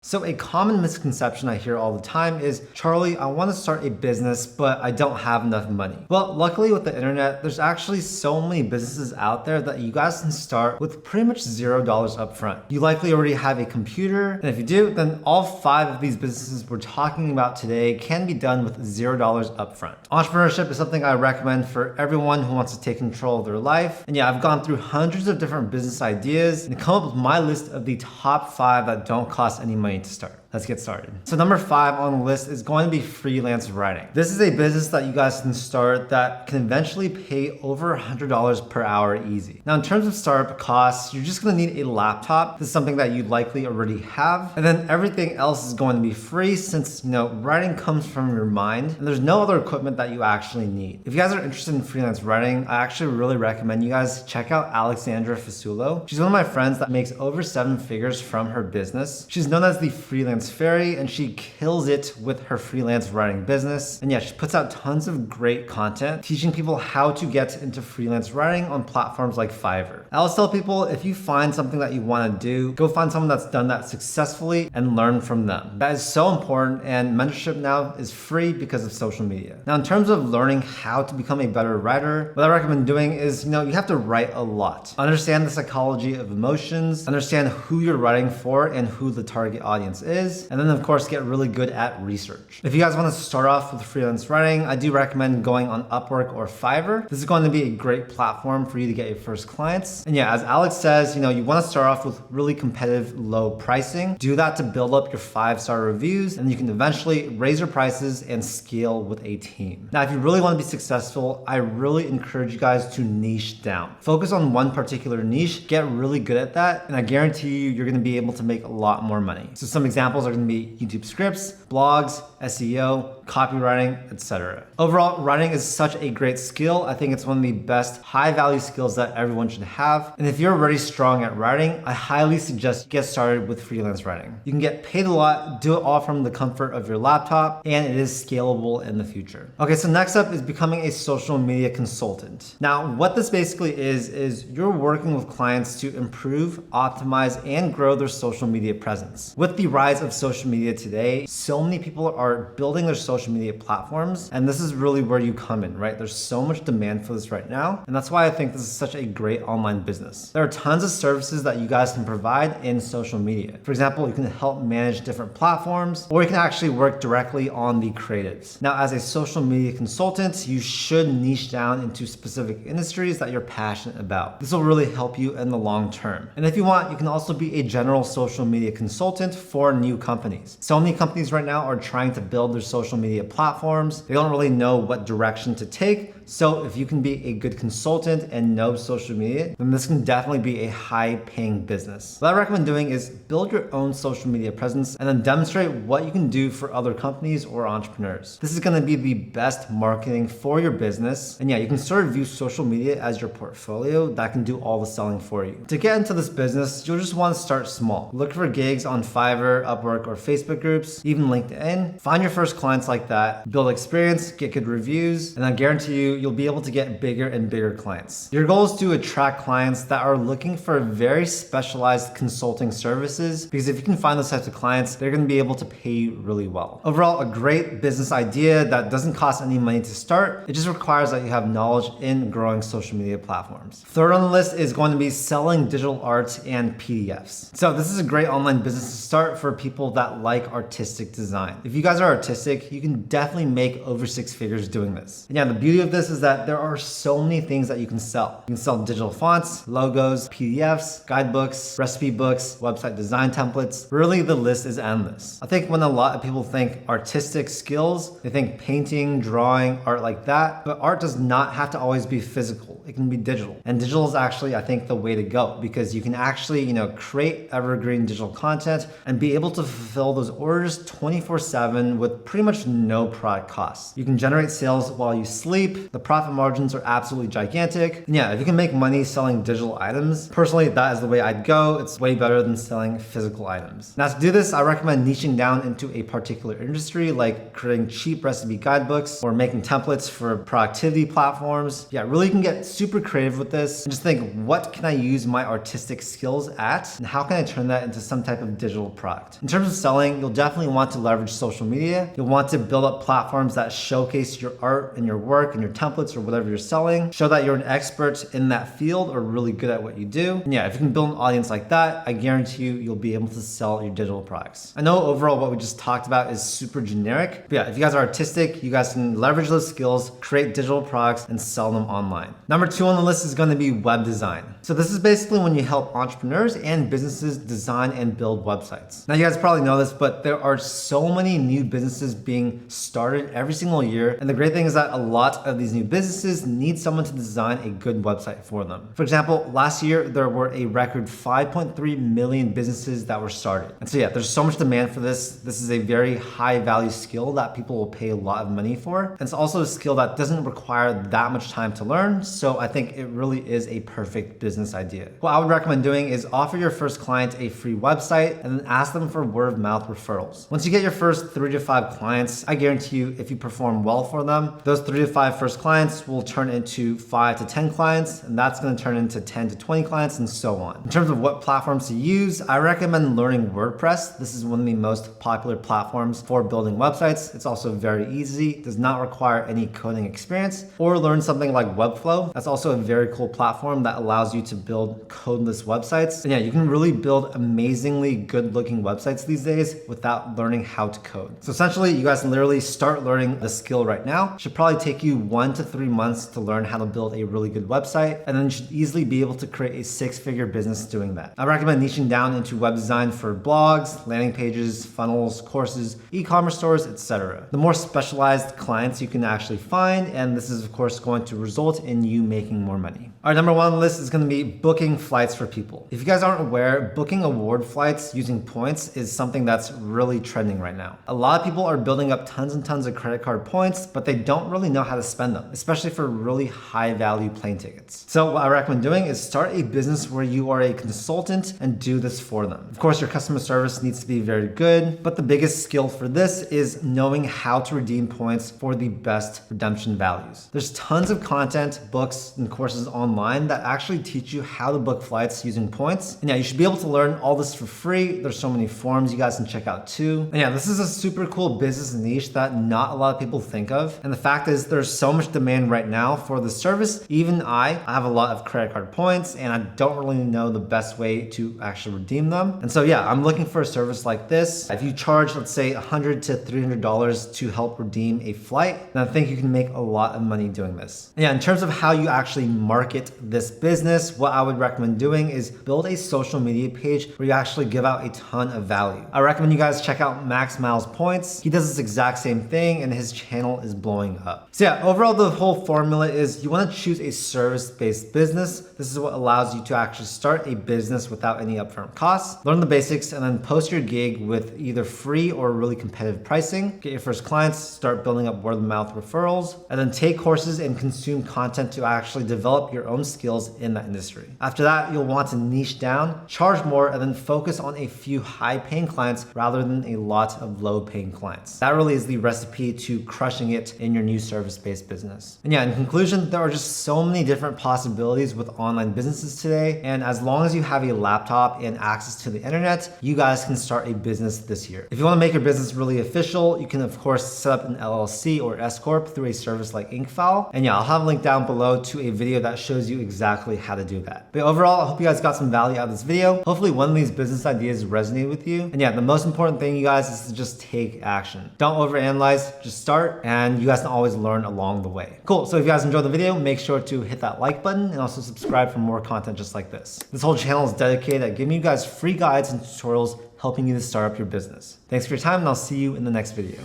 So a common misconception I hear all the time is, Charlie, I want to start a business, but I don't have enough money. Well, luckily with the internet, there's actually so many businesses out there that you guys can start with pretty much $0 upfront. You likely already have a computer, and if you do, then all 5 of these businesses we're talking about today can be done with $0 upfront. Entrepreneurship is something I recommend for everyone who wants to take control of their life. And yeah, I've gone through hundreds of different business ideas and come up with my list of the top 5 that don't cost any money to start. Let's get started. So number 5 on the list is going to be freelance writing. This is a business that you guys can start that can eventually pay over $100 per hour easy. Now in terms of startup costs, you're just going to need a laptop. This is something that you likely already have. And then everything else is going to be free since, writing comes from your mind and there's no other equipment that you actually need. If you guys are interested in freelance writing, I actually really recommend you guys check out Alexandra Fasulo. She's one of my friends that makes over 7 figures from her business. She's known as the Freelance Fairy, and she kills it with her freelance writing business. And yeah, she puts out tons of great content teaching people how to get into freelance writing on platforms like Fiverr. I always tell people, if you find something that you want to do, go find someone that's done that successfully and learn from them. That is so important, and mentorship now is free because of social media. Now in terms of learning how to become a better writer, what I recommend doing is, you have to write a lot. Understand the psychology of emotions, understand who you're writing for and who the target audience is, and then of course get really good at research. If you guys want to start off with freelance writing, I do recommend going on Upwork or Fiverr. This is going to be a great platform for you to get your first clients. And yeah, as Alex says, you want to start off with really competitive low pricing. Do that to build up your 5-star reviews, and you can eventually raise your prices and scale with a team. Now, if you really want to be successful, I really encourage you guys to niche down. Focus on one particular niche, get really good at that, and I guarantee you're going to be able to make a lot more money. So some examples are going to be YouTube scripts, blogs, SEO, copywriting, etc. Overall, writing is such a great skill. I think it's one of the best high-value skills that everyone should have. And if you're already strong at writing, I highly suggest you get started with freelance writing. You can get paid a lot, do it all from the comfort of your laptop, and it is scalable in the future. Okay, so next up is becoming a social media consultant. Now, what this basically is you're working with clients to improve, optimize, and grow their social media presence. With the rise of social media today, so many people are building their social media platforms, and this is really where you come in, right? There's so much demand for this right now, and that's why I think this is such a great online business. There are tons of services that you guys can provide in social media. For example, you can help manage different platforms, or you can actually work directly on the creatives. Now, as a social media consultant, you should niche down into specific industries that you're passionate about. This will really help you in the long term. And if you want, you can also be a general social media consultant for new companies. So many companies right now are trying to build their social media platforms. They don't really know what direction to take. So if you can be a good consultant and know social media, then this can definitely be a high-paying business. What I recommend doing is build your own social media presence and then demonstrate what you can do for other companies or entrepreneurs. This is going to be the best marketing for your business. And yeah, you can sort of view social media as your portfolio that can do all the selling for you. To get into this business, you'll just want to start small. Look for gigs on Fiverr, Upwork, or Facebook groups, even LinkedIn. Find your first clients like that, build experience, get good reviews, and I guarantee you'll be able to get bigger and bigger clients. Your goal is to attract clients that are looking for very specialized consulting services, because if you can find those types of clients, they're going to be able to pay you really well. Overall, a great business idea that doesn't cost any money to start. It just requires that you have knowledge in growing social media platforms. Third on the list is going to be selling digital art and PDFs. So this is a great online business to start for people that like artistic design. If you guys are artistic, you can definitely make over 6 figures doing this. And yeah, the beauty of this is that there are so many things that you can sell. You can sell digital fonts, logos, PDFs, guidebooks, recipe books, website design templates. Really, the list is endless. I think when a lot of people think artistic skills, they think painting, drawing, art like that, but art does not have to always be physical. It can be digital. And digital is actually, I think, the way to go, because you can actually, create evergreen digital content and be able to fulfill those orders 24/7 with pretty much no product costs. You can generate sales while you sleep. The profit margins are absolutely gigantic. And yeah, if you can make money selling digital items, personally, that is the way I'd go. It's way better than selling physical items. Now, to do this, I recommend niching down into a particular industry, like creating cheap recipe guidebooks or making templates for productivity platforms. Yeah, really, you can get super creative with this and just think, what can I use my artistic skills at, and how can I turn that into some type of digital product? In terms of selling, you'll definitely want to leverage social media. You'll want to build up platforms that showcase your art and your work and your templates or whatever you're selling. Show that you're an expert in that field or really good at what you do. And yeah, if you can build an audience like that, I guarantee you'll be able to sell your digital products. I know overall what we just talked about is super generic, but yeah, if you guys are artistic, you guys can leverage those skills, create digital products, and sell them online. Number 2 on the list is going to be web design. So this is basically when you help entrepreneurs and businesses design and build websites. Now you guys probably know this, but there are so many new businesses being started every single year. And the great thing is that a lot of these new businesses need someone to design a good website for them. For example, last year, there were a record 5.3 million businesses that were started. And so yeah, there's so much demand for this. This is a very high value skill that people will pay a lot of money for. And it's also a skill that doesn't require that much time to learn. So I think it really is a perfect business idea. What I would recommend doing is offer your first client a free website and then ask them for word of mouth referrals. Once you get your first 3 to 5 clients, I guarantee you if you perform well for them, those 3 to 5 first clients will turn into 5 to 10 clients, and that's going to turn into 10 to 20 clients and so on. In terms of what platforms to use, I recommend learning WordPress. This is one of the most popular platforms for building websites. It's also very easy, does not require any coding experience, or learn something like Webflow. That's also a very cool platform that allows you to build codeless websites. And yeah, you can really build amazingly good looking websites these days without learning how to code. So essentially, you guys can literally start learning the skill right now. It should probably take you 1 to 3 months to learn how to build a really good website, and then you should easily be able to create a 6-figure business doing that. I recommend niching down into web design for blogs, landing pages, funnels, courses, e-commerce stores, etc. The more specialized clients you can actually find, and this is of course going to result in you making more money. All right, number 1 on the list is going to be booking flights for people. If you guys aren't aware, booking award flights using points is something that's really trending right now. A lot of people are building up tons and tons of credit card points, but they don't really know how to spend them, especially for really high value plane tickets. So what I recommend doing is start a business where you are a consultant and do this for them. Of course, your customer service needs to be very good, but the biggest skill for this is knowing how to redeem points for the best redemption values. There's tons of content, books, and courses online that actually teach you how to book flights using points. And yeah, you should be able to learn all this for free. There's so many forums you guys can check out too. And yeah, this is a super cool business niche that not a lot of people think of. And the fact is there's so much demand right now for the service. Even I have a lot of credit card points and I don't really know the best way to actually redeem them. And so yeah, I'm looking for a service like this. If you charge, let's say $100 to $300 to help redeem a flight, then I think you can make a lot of money doing this. And yeah, in terms of how you actually market this business, what I would recommend doing is build a social media page where you actually give out a ton of value. I recommend you guys check out Max Miles Points. He does this exact same thing and his channel is blowing up. So yeah, overall the whole formula is you want to choose a service-based business. This is what allows you to actually start a business without any upfront costs, learn the basics, and then post your gig with either free or really competitive pricing, get your first clients, start building up word of mouth referrals, and then take courses and consume content to actually develop your own skills in that industry. After that, you'll want to niche down, charge more, and then focus on a few high-paying clients rather than a lot of low-paying clients. That really is the recipe to crushing it in your new service-based business. And yeah, in conclusion, there are just so many different possibilities with online businesses today, and as long as you have a laptop and access to the internet, you guys can start a business this year. If you want to make your business really official, you can of course set up an LLC or S Corp through a service like IncFile. And yeah, I'll have a link down below to a video that shows you exactly how to do that. But overall, I hope you guys got some value out of this video. Hopefully one of these business ideas resonated with you. And yeah, the most important thing, you guys, is to just take action. Don't overanalyze, just start, and you guys can always learn along the way. Cool, so if you guys enjoyed the video, make sure to hit that like button and also subscribe for more content just like this. This whole channel is dedicated at giving you guys free guides and tutorials helping you to start up your business. Thanks for your time, and I'll see you in the next video.